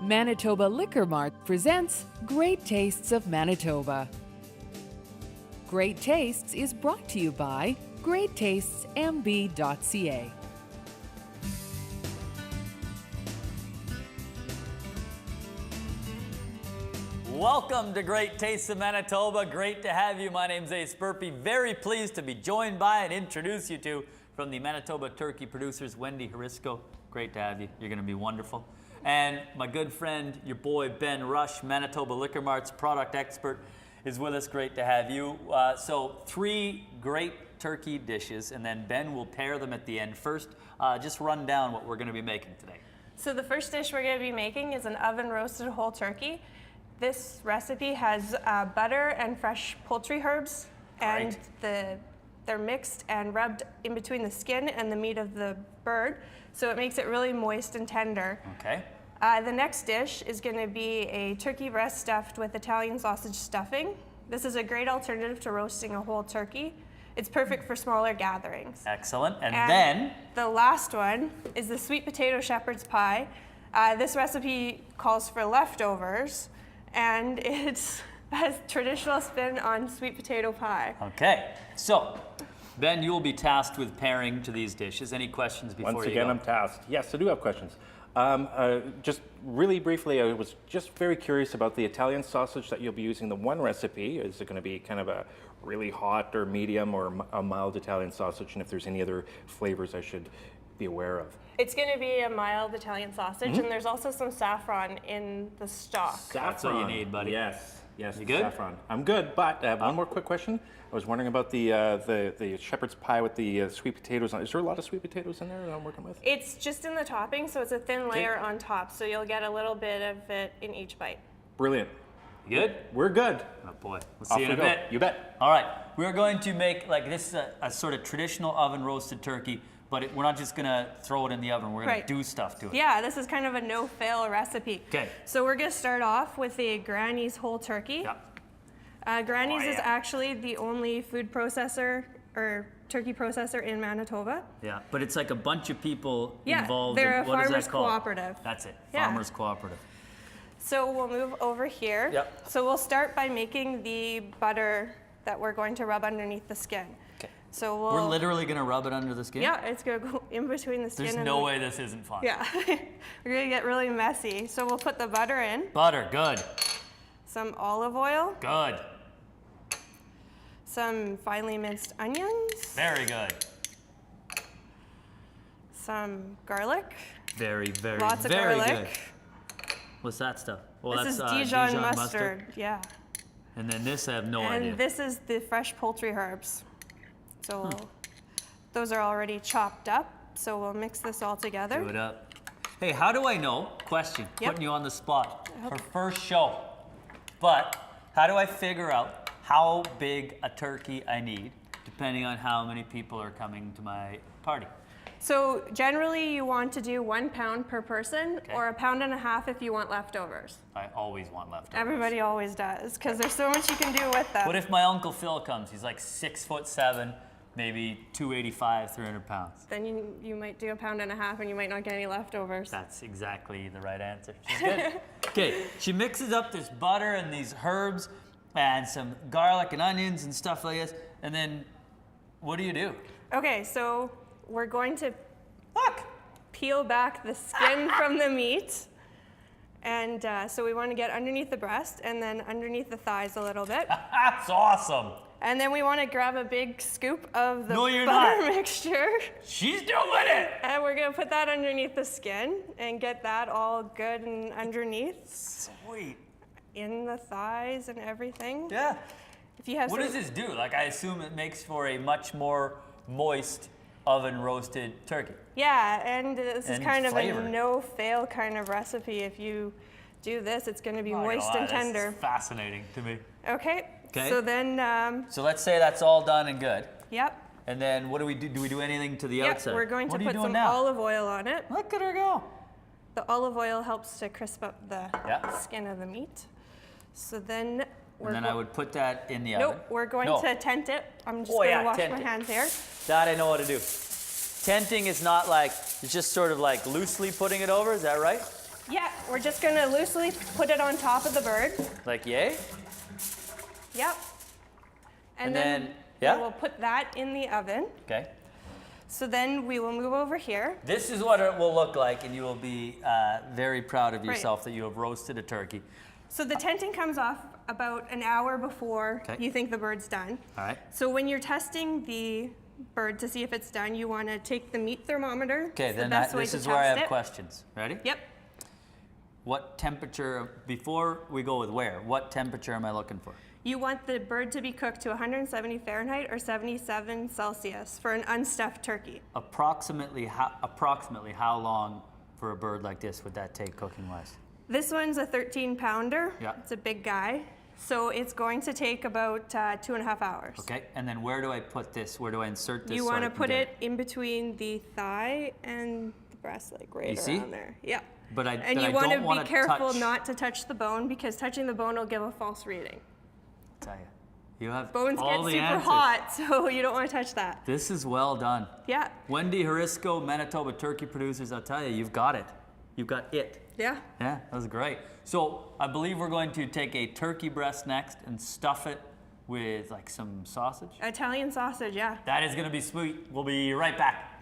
Manitoba Liquor Mart presents Great Tastes of Manitoba. Great Tastes is brought to you by GreatTastesMB.ca. Welcome to Great Tastes of Manitoba. Great to have you. My name's Ace Burpee. Very pleased to be joined by and introduce you to from the Manitoba Turkey Producers, Wendy Harrisko. Great to have you. You're going to be wonderful. And my good friend, your boy Ben Rush, Manitoba Liquor Mart's product expert, is with us. Great to have you. So 3 great turkey dishes, and then Ben will pair them at the end. First, just run down what we're going to be making today. So the first dish we're going to be making is an oven roasted whole turkey. This recipe has butter and fresh poultry herbs, and they're mixed and rubbed in between the skin and the meat of the bird, so it makes it really moist and tender. Okay. The next dish is going to be a turkey breast stuffed with Italian sausage stuffing. This is a great alternative to roasting a whole turkey. It's perfect for smaller gatherings. Excellent. And then the last one is the sweet potato shepherd's pie. This recipe calls for leftovers, and it's a traditional spin on sweet potato pie. Okay, so Ben, you will be tasked with pairing to these dishes. Any questions before Once you again, go? I'm tasked. Yes, I do have questions. Just really briefly, I was just very curious about the Italian sausage that you'll be using. The one recipe, is it going to be kind of a really hot or medium or a mild Italian sausage? And if there's any other flavors I should be aware of? It's going to be a mild Italian sausage, and there's also some saffron in the stock. That's what you need, buddy. Yes, yes. You good? Saffron. I'm good, but one more quick question. I was wondering about the shepherd's pie with the sweet potatoes on. Is there a lot of sweet potatoes in there that I'm working with? It's just in the topping, so it's a thin layer on top, so you'll get a little bit of it in each bite. Brilliant. You good? We're good. Oh boy, we'll Off see you in we a go. bit. You bet. All right, we're going to make, like, this is a sort of traditional oven roasted turkey, but we're not just gonna throw it in the oven, we're gonna do stuff to it. Yeah, this is kind of a no-fail recipe. Okay. So we're gonna start off with a Granny's whole turkey. Yeah. Granny's is actually the only food processor or turkey processor in Manitoba. Yeah, but it's like a bunch of people Yeah, involved they're in, a what is farmers that called? cooperative. That's it, Yeah. farmers cooperative. So we'll move over here. Yep. So we'll start by making the butter that we're going to rub underneath the skin. Okay. So we'll... We're literally gonna rub it under the skin? Yeah, it's gonna go in between the skin There's and no the... way this isn't fun. Yeah, we're gonna get really messy. So we'll put the butter in, Butter, good, some olive oil, good, some finely minced onions, very good. some garlic, Very, very, lots of very garlic. good. What's that stuff? Well, This that's is Dijon mustard. Yeah. And then this, I have no And idea. this is the fresh poultry herbs. So those are already chopped up. So we'll mix this all together. Do it up. Hey, how do I know? Question, Yep. putting you on the spot for first show. But how do I figure out how big a turkey I need, depending on how many people are coming to my party? So generally you want to do 1 pound per person, or 1.5 pounds if you want leftovers. I always want leftovers. Everybody always does, because there's so much you can do with them. What if my Uncle Phil comes? He's like 6'7", maybe 285, 300 pounds. Then you might do 1.5 pounds and you might not get any leftovers. That's exactly the right answer. She's good. Okay, she mixes up this butter and these herbs and some garlic and onions and stuff like this. And then what do you do? Okay, so we're going to peel back the skin from the meat. And so we want to get underneath the breast and then underneath the thighs a little bit. That's awesome. And then we want to grab a big scoop of the No, you're butter not. mixture. She's doing it. And we're going to put that underneath the skin and get that all good and underneath Sweet. in the thighs and everything. Yeah. If you have What does this do? Like, I assume it makes for a much more moist oven roasted turkey. Yeah, and this is And kind of flavor. a no-fail kind of recipe. If you do this, it's going to be Not gonna moist lie, and tender. This is fascinating to me. Okay. Okay. So then, So let's say that's all done and good. yep. And then what do we do? Do we do anything to the Yep, outside? we're going to What are you put doing some now? olive oil on it. Look at her go. The olive oil helps to crisp up the Yeah. skin of the meat. So then we're And then I would put that in the oven. Nope, we're going No. to tent it. I'm just Oh, going yeah, to wash tent my it. hands here. That I know how to do. Tenting is not like, it's just sort of like loosely putting it over, is that right? Yeah, we're just gonna loosely put it on top of the bird. Like yay? Yep. And then yeah? we'll put that in the oven. Okay. So then we will move over here. This is what it will look like, and you will be very proud of yourself that you have roasted a turkey. So the tenting comes off about an hour before Okay. you think the bird's done. All right. So when you're testing the bird to see if it's done, you want to take the meat thermometer. Okay, It's the then best way this to is where I test have it. questions. Ready? Yep. What temperature, before we go with where, what temperature am I looking for? You want the bird to be cooked to 170 Fahrenheit or 77 Celsius for an unstuffed turkey. Approximately how long for a bird like this would that take cooking-wise? This one's a 13-pounder. Yeah. It's a big guy. So it's going to take about 2.5 hours. Okay, and then where do I put this? Where do I insert this? You so want I to can put get it in between the thigh and the breast, like right You see? around there. Yeah. But I And but you I want don't to wanna be careful touch- not to touch the bone because touching the bone will give a false reading. Tell you. You have Bones all get the super answers. hot, so you don't want to touch that. This is well done. Yeah. Wendy Harrisko, Manitoba Turkey Producers, I'll tell you, you've got it. You've got it. Yeah. Yeah, that was great. So I believe we're going to take a turkey breast next and stuff it with like some sausage. Italian sausage, yeah. That is going to be sweet. We'll be right back.